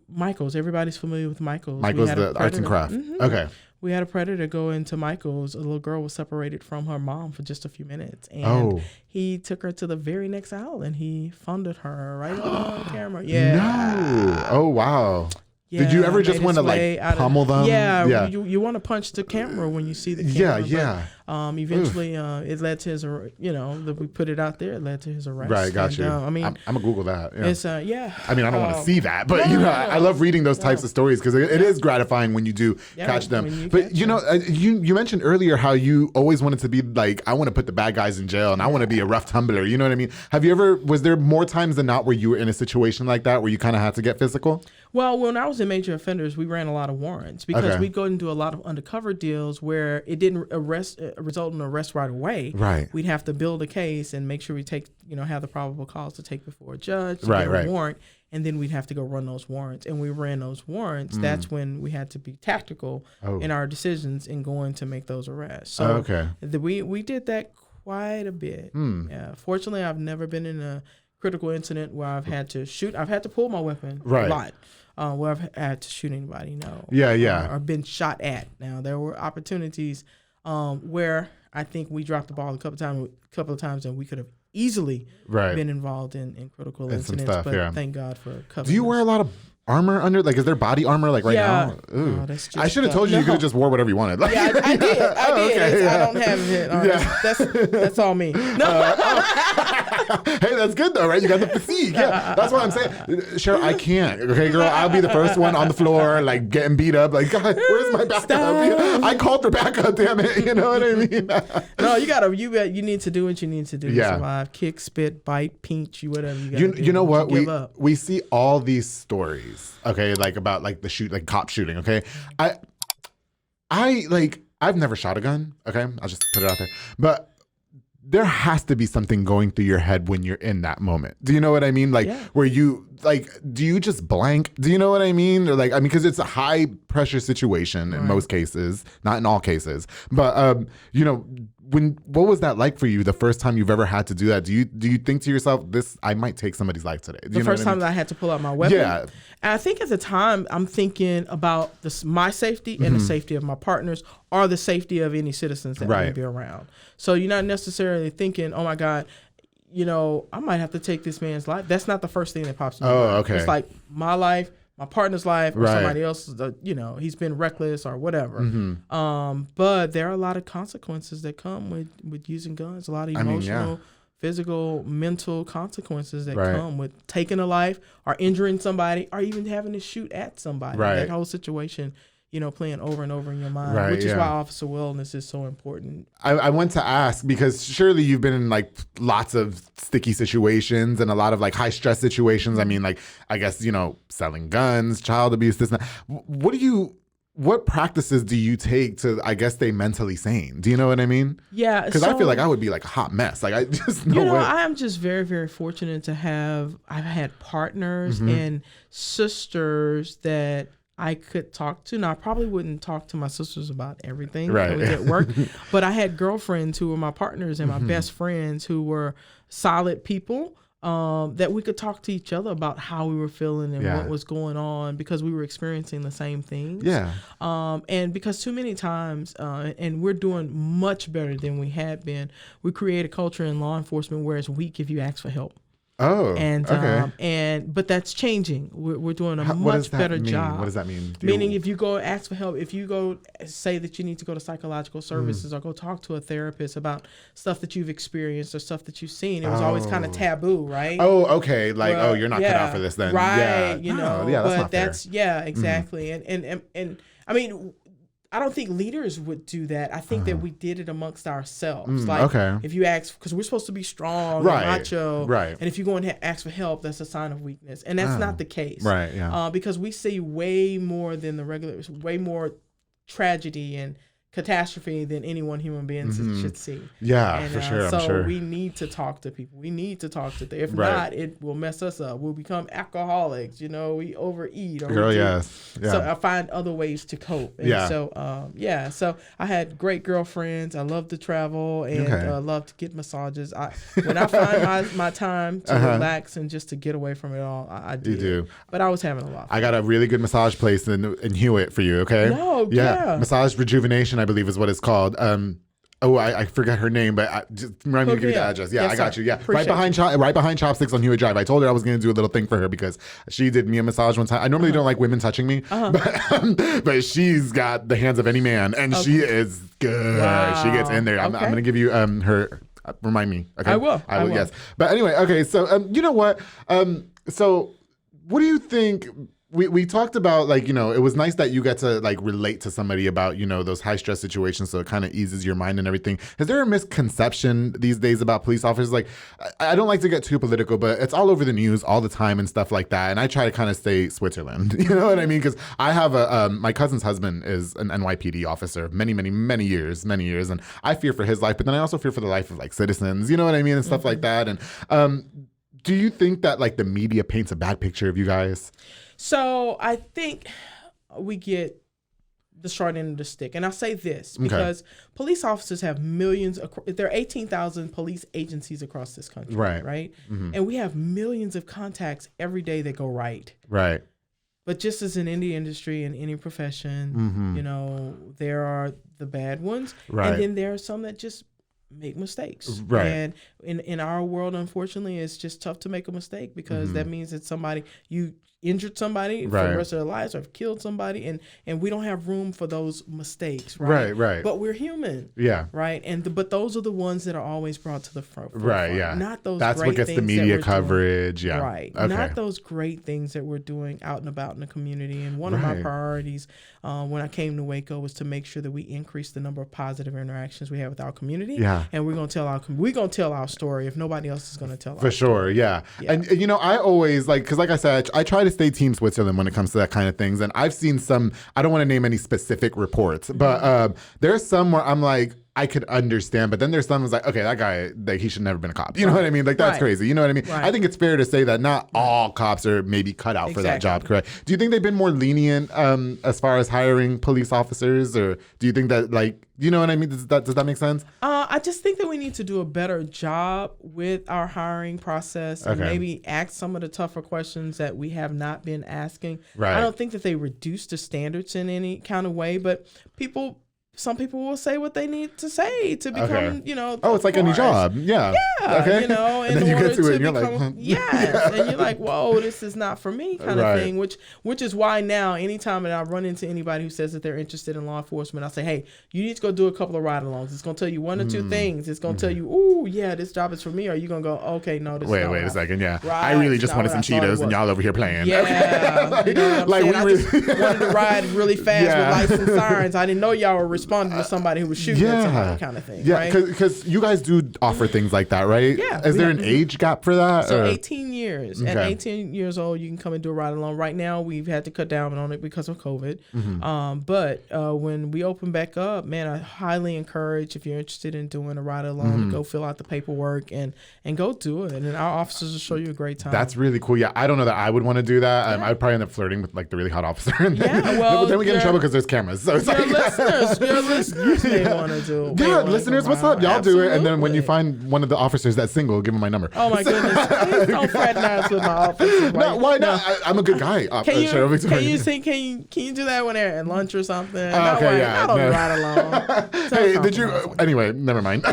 Michael's. Everybody's familiar with Michael's. Michael's, the arts and craft. Okay. We had a predator go into Michael's. A little girl was separated from her mom for just a few minutes, and he took her to the very next aisle, and he funded her right on camera. Yeah. No. Oh wow. Yeah, did you ever just want to like pummel them? Yeah. You want to punch the camera when you see the camera. Yeah. But, eventually, it led to his, we put it out there. It led to his arrest. Right, got you. I mean, I'm gonna Google that. Yeah. It's I mean, I don't want to see that, but I love reading those types of stories because it is gratifying when you do catch them. But you mentioned earlier how you always wanted to be like, I want to put the bad guys in jail and I want to be a rough tumbler. You know what I mean? Was there more times than not where you were in a situation like that where you kind of had to get physical? Well, when I was in major offenders, we ran a lot of warrants because we'd go and do a lot of undercover deals where it didn't result in an arrest right away. Right. We'd have to build a case and make sure we have the probable cause to take before a judge to get a warrant, and then we'd have to go run those warrants. And we ran those warrants. That's when we had to be tactical in our decisions in going to make those arrests. So we did that quite a bit. Yeah. Fortunately, I've never been in a critical incident where I've had to shoot. I've had to pull my weapon a lot. Where I've had to shoot anybody, or been shot at. Now there were opportunities where I think we dropped the ball a couple of times, and we could have easily been involved in critical incidents. Stuff, but thank God for covering. Do you wear a lot of armor under? Like, is there body armor like right now? Ooh. No, that's just I should have told you you could have just wore whatever you wanted. Like, I did. Okay, I don't have it. That's all me. No. Hey, that's good though, right? You got the physique. Yeah, that's what I'm saying. Cheryl, I can't. Okay, girl, I'll be the first one on the floor, like getting beat up. Like, God, where's my backup? I called for backup. Damn it, you know what I mean? No, you need to do what you need to do to survive. Kick, spit, bite, pinch, whatever you got to do. You know what? We see all these stories, okay, like about like the cop shooting. Okay, I've never shot a gun. Okay, I'll just put it out there, but there has to be something going through your head when you're in that moment. Do you know what I mean? Like, where you, like, do you just blank? Do you know what I mean? Or like, I mean, because it's a high pressure situation in most cases, not in all cases. But, what was that like for you the first time you've ever had to do that? Do you think to yourself, I might take somebody's life today? The first time that I had to pull out my weapon? Yeah. And I think at the time, I'm thinking about my safety and the safety of my partners or the safety of any citizens that may be around. So you're not necessarily thinking, oh my God, I might have to take this man's life. That's not the first thing that pops in my mind. Okay. It's like my life, my partner's life, or somebody else's, he's been reckless or whatever. But there are a lot of consequences that come with using guns, a lot of emotional, physical, mental consequences that come with taking a life or injuring somebody or even having to shoot at somebody. That whole situation, playing over and over in your mind, which is why officer wellness is so important. I want to ask, because surely you've been in like lots of sticky situations and a lot of like high stress situations. I mean, like, I guess, selling guns, child abuse, this and that. What practices do you take to, I guess, stay mentally sane? Do you know what I mean? Yeah. Because I feel like I would be like a hot mess. Like, I just I am just very, very fortunate to I've had partners and sisters that I could talk to. Now, I probably wouldn't talk to my sisters about everything Right. that was at work, but I had girlfriends who were my partners and my best friends who were solid people that we could talk to each other about how we were feeling and what was going on because we were experiencing the same things. Yeah. And because too many times, and we're doing much better than we had been, we create a culture in law enforcement where it's weak if you ask for help. Oh, and okay. But that's changing. We're doing a What much does that better mean? job. What does that mean? Meaning, if you go ask for help, if you go say that you need to go to psychological services or go talk to a therapist about stuff that you've experienced or stuff that you've seen, it was always kind of taboo, right? Oh, okay. Like, you're not cut out for this then, right? Yeah. You know, yeah, that's but not fair. exactly. And I mean, I don't think leaders would do that. I think that we did it amongst ourselves. If you ask, because we're supposed to be strong and macho, right? And if you go and ask for help, that's a sign of weakness, and that's not the case, right? Yeah. Because we see way more than the regular, way more tragedy and catastrophe than any one human being should see. Yeah, and, for sure. So I'm sure. we need to talk to people. We need to talk to them. If not, it will mess us up. We'll become alcoholics. You know, we overeat. Yes. Yeah. So I find other ways to cope. And so, so I had great girlfriends. I love to travel and love to get massages. When I find my time to relax and just to get away from it all, I do. You do. But I was having a lot of fun. I got a really good massage place in Hewitt for you, okay? No, yeah. Massage Rejuvenation, I believe is what it's called. I forgot her name, but just remind me to give you the address. Yeah, I got you. Yeah, right behind Chopsticks on Hewitt Drive. I told her I was going to do a little thing for her because she did me a massage one time. I normally don't like women touching me, but she's got the hands of any man, and she is good. Wow. She gets in there. I'm going to give you her. Remind me. Okay, I will. Yes. But anyway, okay. So you know what? So what do you think? We talked about, like, you know, it was nice that you get to, like, relate to somebody about, you know, those high stress situations, so it kind of eases your mind and everything. Is there a misconception these days about police officers? Like, I don't like to get too political, but it's all over the news all the time and stuff like that. And I try to kind of stay Switzerland, you know what I mean? Because I have my cousin's husband is an NYPD officer, many years. And I fear for his life, but then I also fear for the life of, like, citizens, you know what I mean? And stuff like that. And do you think that, like, the media paints a bad picture of you guys? So I think we get the short end of the stick. And I'll say this because police officers have millions. There are 18,000 police agencies across this country. Right. Mm-hmm. And we have millions of contacts every day that go right. Right. But just as in any industry, in any profession, you know, there are the bad ones. Right. And then there are some that just make mistakes. Right. And in our world, unfortunately, it's just tough to make a mistake because that means that you injured somebody for the rest of their lives or have killed somebody, and we don't have room for those mistakes, right? But we're human, right? But those are the ones that are always brought to the front, right? Yeah, not those. That's what gets the media coverage, doing, right? Okay. Not those great things that we're doing out and about in the community. And one of my priorities when I came to Waco was to make sure that we increase the number of positive interactions we have with our community. Yeah, and we're gonna tell our story if nobody else is gonna tell. For sure, yeah. And you know, I always because like I said, I try to stay Team Switzerland when it comes to that kind of things. And I've seen some, I don't want to name any specific reports, but there's some where I'm like, I could understand, but then there's some who's like, okay, that guy, like, he should never been a cop. You know what I mean? Like, that's crazy. You know what I mean? Right. I think it's fair to say that not all cops are maybe cut out for that job, correct? Do you think they've been more lenient as far as hiring police officers, or do you think that, like, you know what I mean? Does that make sense? I just think that we need to do a better job with our hiring process and maybe ask some of the tougher questions that we have not been asking. Right. I don't think that they reduce the standards in any kind of way, but some people will say what they need to say to become, you know. Oh, it's like any job. Yeah. Yeah. Okay. You know, and then you get to it and you're like, yes. And you're like, whoa, this is not for me kind of thing, which is why now anytime that I run into anybody who says that they're interested in law enforcement, I say, hey, you need to go do a couple of ride-alongs. It's going to tell you one or two things. It's going to tell you, ooh, yeah, this job is for me. Or you're going to go, okay, no, this is not wait a second. Yeah. I really just wanted some Cheetos and y'all over here playing. Yeah. You know what I'm saying? I just wanted to ride really fast with lights and sirens. I didn't know y'all were responding to somebody who was shooting at somebody kind of thing. Yeah, right? Because you guys do offer things like that, right? Yeah. Is there an age gap for that? So or? 18 years. At 18 years old, you can come and do a ride along. Right now, we've had to cut down on it because of COVID. But when we open back up, man, I highly encourage, if you're interested in doing a ride along, to go fill out the paperwork and go do it. And our officers will show you a great time. That's really cool. Yeah, I don't know that I would want to do that. I'd probably end up flirting with like the really hot officer. And well, then we get in trouble because there's cameras. So it's your listeners may want to do it. Yeah, listeners, what's up? Y'all do it. And then when you find one of the officers that's single, give him my number. Oh my goodness. Please don't fraternize with my officers. No, why not? I'm a good guy. Can you do that when they're at lunch or something? I don't ride along. Hey, did you? Anyway, never mind. I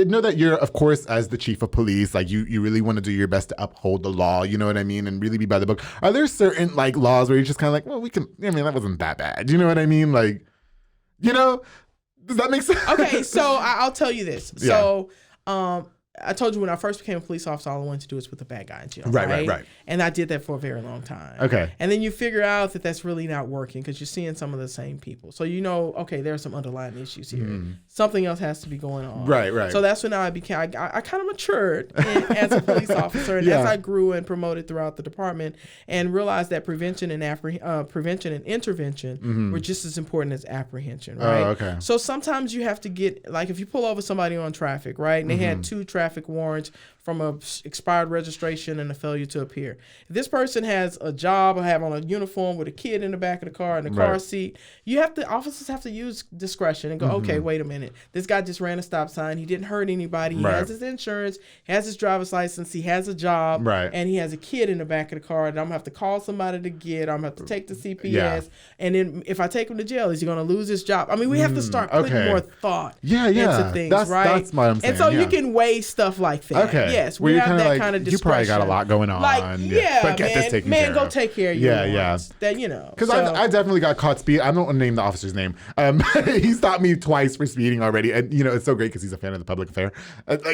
know that you're, of course, as the chief of police, like you really want to do your best to uphold the law. You know what I mean, and really be by the book. Are there certain like laws where you're just kind of like, well, we can. I mean, that wasn't that bad. You know what I mean? Like, does that make sense? Okay, so I'll tell you this. So, I told you when I first became a police officer, all I wanted to do was put the bad guy in jail. Right. And I did that for a very long time. Okay. And then you figure out that that's really not working because you're seeing some of the same people. So okay, there are some underlying issues here. Something else has to be going on. Right. So that's when I kind of matured as a police officer, and as I grew and promoted throughout the department, and realized that prevention and intervention were just as important as apprehension. Right. Oh, okay. So sometimes you have to get, like, if you pull over somebody on traffic, right, and they had 2 traffic warrants from a expired registration and a failure to appear. If this person has a job or have on a uniform with a kid in the back of the car in the car seat, officers have to use discretion and go, okay, wait a minute. This guy just ran a stop sign. He didn't hurt anybody. He has his insurance, has his driver's license, he has a job, and he has a kid in the back of the car that I'm gonna have to call somebody to get. I'm gonna have to take the CPS. And then if I take him to jail, is he gonna lose his job? I mean, we have to start putting more thought into things, right? That's what I'm saying. And so you can weigh stuff like that. Okay. Yes, we have that kind of discretion. You probably got a lot going on. But get this taken care of. Go take care of your ones. That, Because I definitely got caught speed. I don't want to name the officer's name. He stopped me twice for speeding already. And, it's so great because he's a fan of the public affair.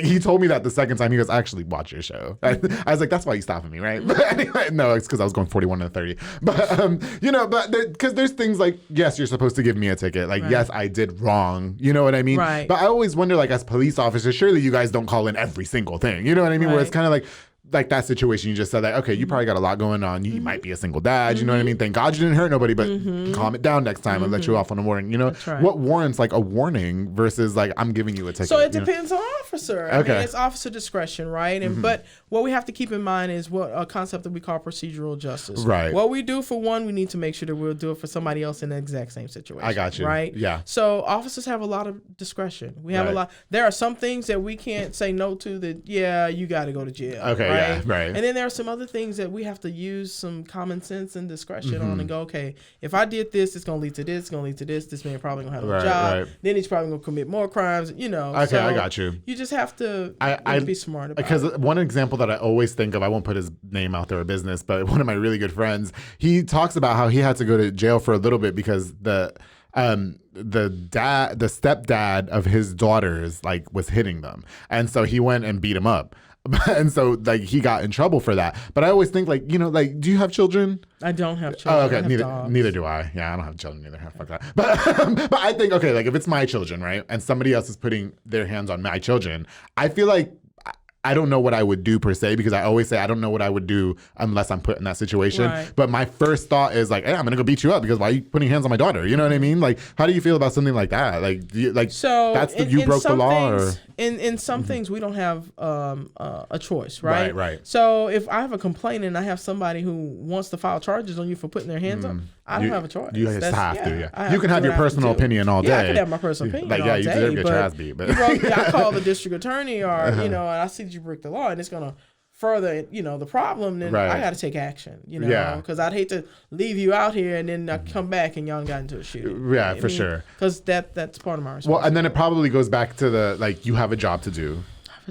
He told me that the second time. He goes, I actually watch your show. I was like, that's why you stopping me, right? But anyway, no, it's because I was going 41 and 30. But, because there's things like, yes, you're supposed to give me a ticket. Like, yes, I did wrong. You know what I mean? Right. But I always wonder, like, as police officers, surely you guys don't call in every single thing. You know what I mean? Where it's kind of like that situation you just said, that okay, you probably got a lot going on, you might be a single dad, you know what I mean, thank God you didn't hurt nobody, but calm it down next time and let you off on a warning. What warrants like a warning versus like I'm giving you a ticket? So it depends on officer. I mean, it's officer discretion, right? And but what we have to keep in mind is what a concept that we call procedural justice. Right. What we do for one, we need to make sure that we'll do it for somebody else in the exact same situation. I got you. Right? Yeah. So officers have a lot of discretion. We have a lot. There are some things that we can't say no to that, you got to go to jail. Okay, right? Right. And then there are some other things that we have to use some common sense and discretion on and go, okay, if I did this, it's going to lead to this, it's going to lead to this. This man probably going to have a job. Right. Then he's probably going to commit more crimes, Okay, so I got you. You just have to be smart about it. Because one example that I always think of, I won't put his name out there or business, but one of my really good friends, he talks about how he had to go to jail for a little bit because the stepdad of his daughters was hitting them, and so he went and beat him up. And so he got in trouble for that. But I always think do you have children? I don't have children. Oh, okay. Neither do I. Yeah, I don't have children either. Fuck that. But I think, okay, if it's my children, right, and somebody else is putting their hands on my children, I feel like I don't know what I would do per se, because I always say I don't know what I would do unless I'm put in that situation. Right. But my first thought is hey, I'm gonna go beat you up because why are you putting hands on my daughter? You know what I mean? How do you feel about something like that? You broke the law, or in some things we don't have a choice, right? Right. So if I have a complaint and I have somebody who wants to file charges on you for putting their hands up, I don't have a choice. You just have to. You can have your personal opinion all day. Yeah, I can have my personal opinion all day. You deserve to get your ass beat. But I call the district attorney, or and I see that you break the law, and it's gonna further the problem. Then I got to take action. Because I'd hate to leave you out here and then I come back and y'all got into a shooting. Yeah, for sure. Because that's part of my responsibility. Well, and then it probably goes back to the you have a job to do.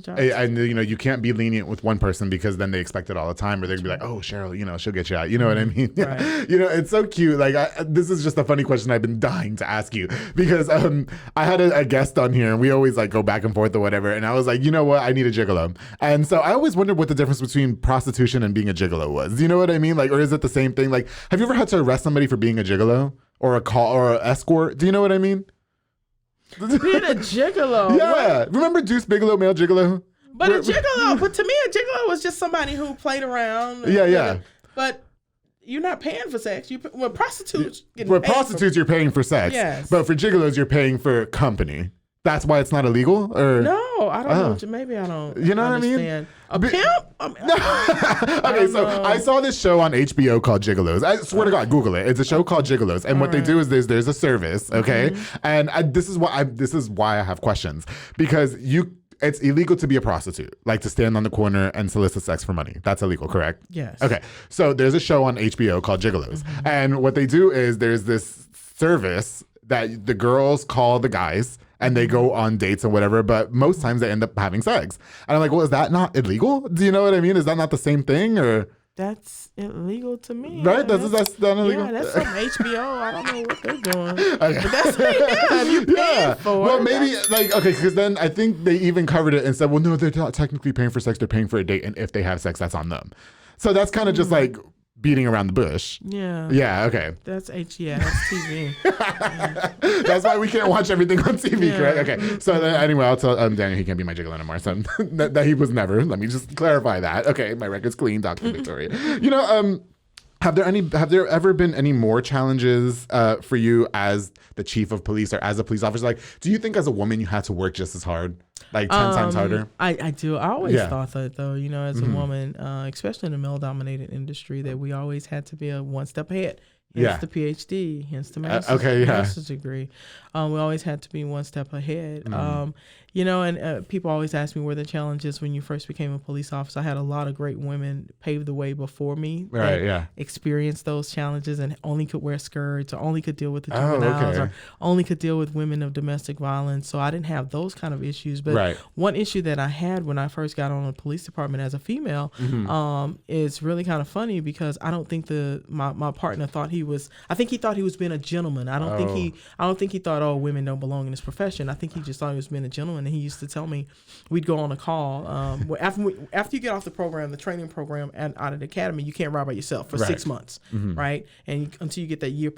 And you can't be lenient with one person because then they expect it all the time, or they're gonna be like, oh, Cheryl, she'll get you out. You know what I mean? Right. It's so cute. This is just a funny question I've been dying to ask you, because I had a guest on here and we always go back and forth or whatever, and I was like, you know what, I need a gigolo. And so I always wondered what the difference between prostitution and being a gigolo was. You know what I mean? Or is it the same thing? Have you ever had to arrest somebody for being a gigolo? or a call or an escort. Do you know what I mean? Being a gigolo. Yeah. What? Remember Deuce Bigelow, male gigolo? But a gigolo, but to me, a gigolo was just somebody who played around. Yeah. But you're not paying for sex. Prostitutes. Prostitutes, you're paying for sex. Yes. But for gigolos, you're paying for company. That's why it's not illegal? Or no, I don't know. Maybe I don't. You know understand. what I mean? A pimp? Okay, so I saw this show on HBO called Gigolos. I swear to God, Google it. It's a show called Gigolos, and what they do is there's a service, okay, and this is why I have questions, because it's illegal to be a prostitute, like to stand on the corner and solicit sex for money. That's illegal, correct? Yes. Okay, so there's a show on HBO called Gigolos, and what they do is there's this service that the girls call the guys, and they go on dates and whatever, but most times they end up having sex. And I'm like, well, is that not illegal? Do you know what I mean? Is that not the same thing? Or that's illegal to me. Right? That's not illegal? Yeah, that's from HBO. I don't know what they're doing. Okay. But that's you paying for. Well, maybe, because then I think they even covered it and said, well, no, they're not technically paying for sex. They're paying for a date. And if they have sex, that's on them. So that's kind of just like beating around the bush. Yeah. Yeah, okay. That's TV. That's why we can't watch everything on TV, correct? Okay. So anyway, I'll tell Daniel he can't be my gigolo anymore. So that he was never. Let me just clarify that. Okay, my record's clean, Dr. Victoria. Have there ever been any more challenges for you as the chief of police or as a police officer? Like, do you think as a woman you had to work just as hard? Like 10 times harder? I do. I always thought that, though, as a woman, especially in a male-dominated industry, that we always had to be one step ahead. Hence the PhD, hence the master's degree. We always had to be one step ahead. And people always ask me where the challenges when you first became a police officer. I had a lot of great women pave the way before me that experienced those challenges and only could wear skirts or only could deal with the juveniles or only could deal with women of domestic violence. So I didn't have those kind of issues. But one issue that I had when I first got on the police department as a female is really kind of funny because I don't think my partner thought I think he thought he was being a gentleman. I don't think he thought, oh, women don't belong in this profession. I think he just thought he was being a gentleman. And he used to tell me, we'd go on a call. After you get off the program, the training program out of the academy, you can't ride by yourself for 6 months, right? And until you get that year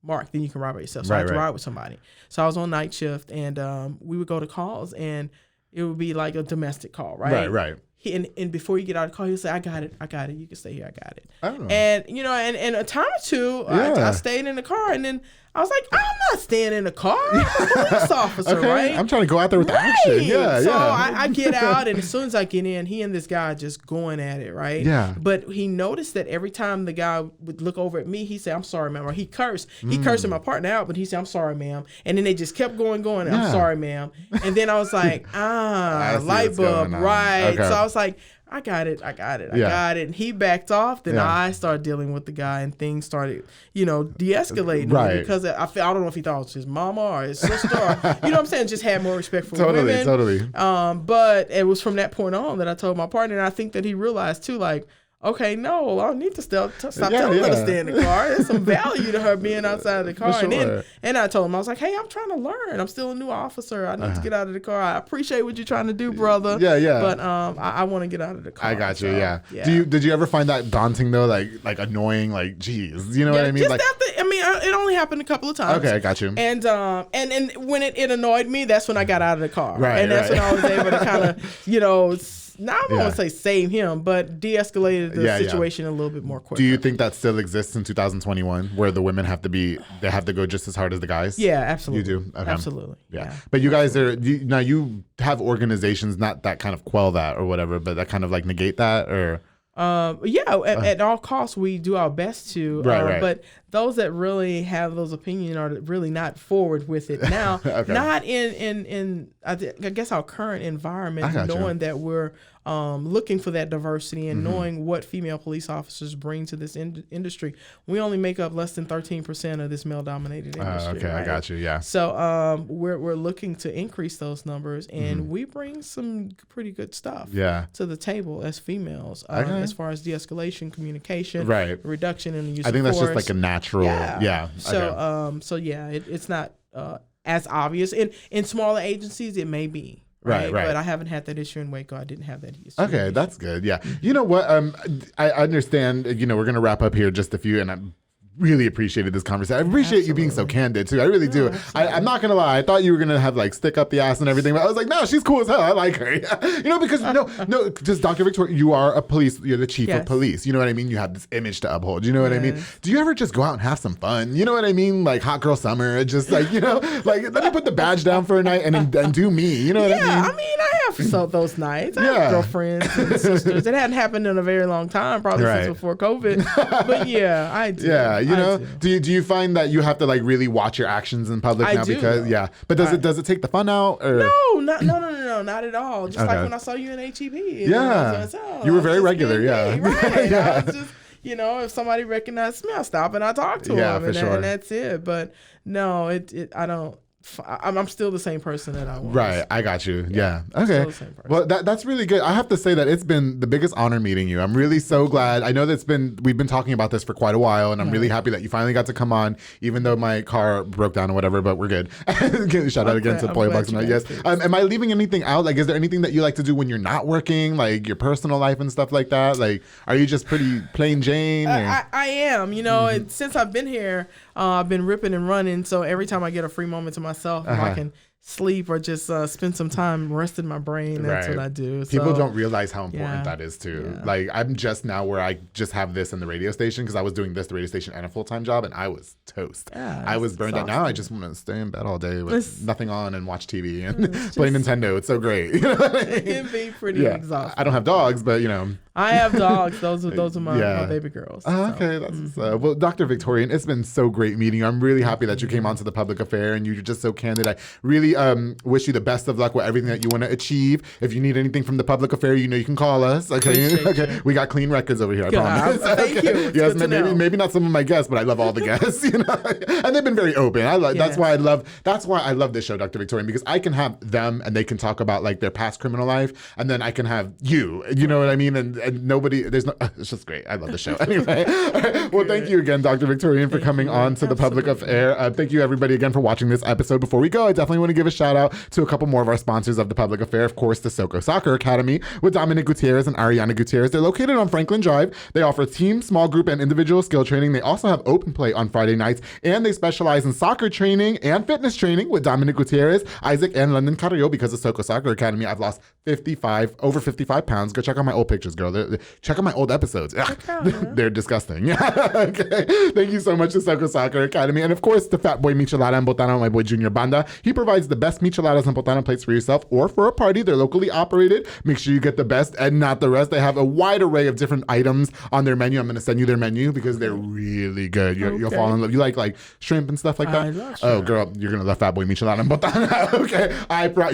mark, then you can ride by yourself. So I had to ride with somebody. So I was on night shift, and we would go to calls, and it would be like a domestic call, right? Right. And before you get out of the car, he'll say, I got it. You can stay here. I got it. Oh. And, and a time or two, I stayed in the car, and then I was like, I'm not staying in the car. I'm a police officer, right? I'm trying to go out there with action. Yeah, so I get out, and as soon as I get in, he and this guy just going at it, right? Yeah. But he noticed that every time the guy would look over at me, he said, I'm sorry, ma'am. Or he cursed. He cursed my partner out, but he said, I'm sorry, ma'am. And then they just kept going. I'm sorry, ma'am. And then I was like, light bulb, right? Okay. So I was like, I got it. And he backed off. Then I started dealing with the guy, and things started, de-escalating. Right. Because I don't know if he thought it was his mama or his sister, or, you know what I'm saying? Just had more respect for women. Totally. But it was from that point on that I told my partner, and I think that he realized too, like, okay, no, I don't need to stop telling her to stay in the car. There's some value to her being outside of the car. Sure. And I told him, I was like, hey, I'm trying to learn. I'm still a new officer. I need to get out of the car. I appreciate what you're trying to do, brother. Yeah. But I want to get out of the car. I got you, yeah. Did you ever find that daunting, though? Like annoying, like, geez. You know what I mean? It only happened a couple of times. Okay, I got you. And when it annoyed me, that's when I got out of the car. Right, and that's when I was able to kind of, now I don't want to say save him, but de-escalated the situation a little bit more quickly. Do you think that still exists in 2021, where the women have to go just as hard as the guys? Yeah, absolutely. You do? Okay. Absolutely. Yeah. But you guys now you have organizations not that kind of quell that or whatever, but that kind of like negate that or. At all costs, we do our best to. Right. But those that really have those opinions are really not forward with it now. Okay. Not in I guess our current environment, knowing that we're looking for that diversity and knowing what female police officers bring to this industry. We only make up less than 13% of this male-dominated industry. Okay, right? I got you. Yeah. So we're looking to increase those numbers, and we bring some pretty good stuff to the table as females, as far as de-escalation, communication, reduction in the use of force. I think that's just like a natural. Yeah. So it's not as obvious in smaller agencies. It may be. Right. But I haven't had that issue in Waco. I didn't have that issue. Okay, that's good. Yeah. You know what? I understand, we're going to wrap up here just a few, and really appreciated this conversation. I appreciate you being so candid too. I really do. I'm not gonna lie. I thought you were gonna have like stick up the ass and everything, but I was like, no, she's cool as hell. I like her. Because no, just Dr. Victoria, you are a police. You're the chief of police. You know what I mean? You have this image to uphold. You know what I mean? Do you ever just go out and have some fun? You know what I mean? Like hot girl summer, just like like let me put the badge down for a night and do me. You know what I mean? Yeah, I mean, I have those nights. I have girlfriends and sisters. It hadn't happened in a very long time, probably since before COVID. But yeah, I do. Yeah, do you find that you have to like really watch your actions in public now? Because but does it take the fun out? Or? No, not at all. Just like when I saw you in HEB. You were very regular. Right. I was just, if somebody recognized me, I stop and I talk to them, and that's it. But no, I don't. I'm still the same person that I was. Right, I got you. Yeah. Okay. Well, that's really good. I have to say that it's been the biggest honor meeting you. I'm really so glad. I know that we've been talking about this for quite a while, and I'm really happy that you finally got to come on, even though my car broke down or whatever. But we're good. Shout out again to Polly Box. Yes. Am I leaving anything out? Like, is there anything that you like to do when you're not working, like your personal life and stuff like that? Like, are you just pretty plain Jane? I am. Since I've been here, I've been ripping and running. So every time I get a free moment to myself, if I can sleep or just spend some time resting my brain, that's what I do. People don't realize how important that is too. Like I'm just now where I just have this in the radio station because I was doing the radio station and a full-time job, and I was toast. I was burned out. Now I just want to stay in bed all day with nothing on and watch TV and play Nintendo. It's so great. It can be pretty exhausting. I don't have dogs, but I have dogs. Those are my baby girls. Okay, that's well, Dr. Victorian, it's been so great meeting you. I'm really happy that you came onto the public affair and you're just so candid. I really wish you the best of luck with everything that you want to achieve. If you need anything from the public affair, you can call us. Okay, we got clean records over here. I promise. Thank you. Yes, maybe not some of my guests, but I love all the guests. And they've been very open. That's why I love this show, Dr. Victorian, because I can have them and they can talk about like their past criminal life, and then I can have you. You know what I mean? And nobody, it's just great. I love the show. Anyway, well, thank you again, Dr. Victorian, for coming on to the public affair. Thank you, everybody, again, for watching this episode. Before we go, I definitely want to give a shout out to a couple more of our sponsors of the public affair. Of course, the Soco Soccer Academy with Dominic Gutierrez and Ariana Gutierrez. They're located on Franklin Drive. They offer team, small group, and individual skill training. They also have open play on Friday nights, and they specialize in soccer training and fitness training with Dominic Gutierrez, Isaac, and London Carrillo. Because of Soco Soccer Academy, I've lost over 55 pounds. Go check out my old pictures, girl. Check out my old episodes. They're disgusting. Okay. Thank you so much to Soco Soccer Academy. And of course, the Fat Boy Michelada and Botana, my boy Junior Banda. He provides the best micheladas and botana plates for yourself or for a party. They're locally operated. Make sure you get the best and not the rest. They have a wide array of different items on their menu. I'm going to send you their menu because they're really good. You'll fall in love. You like shrimp and stuff like that? I love shrimp. Oh, girl, you're going to love Fat Boy Michelada and Botana. Okay.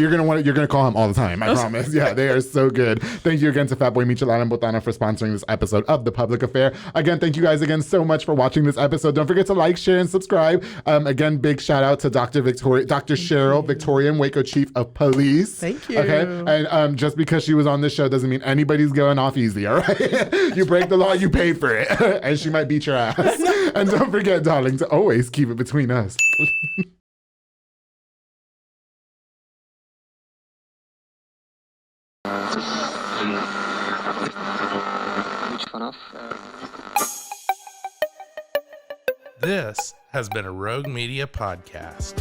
You're going to call him all the time. I promise. Yeah, they are so good. Thank you again to Fat Boy Michelada and Botana for sponsoring this episode of The Public Affair. Again, thank you guys again so much for watching this episode. Don't forget to like, share, and subscribe. Again, big shout out to Dr. Cheryl, Victorian, Waco Chief of Police. Thank you. Okay, and just because she was on this show doesn't mean anybody's going off easy, all right? You break the law, you pay for it. And she might beat your ass. And don't forget, darling, to always keep it between us. This has been a Rogue Media podcast.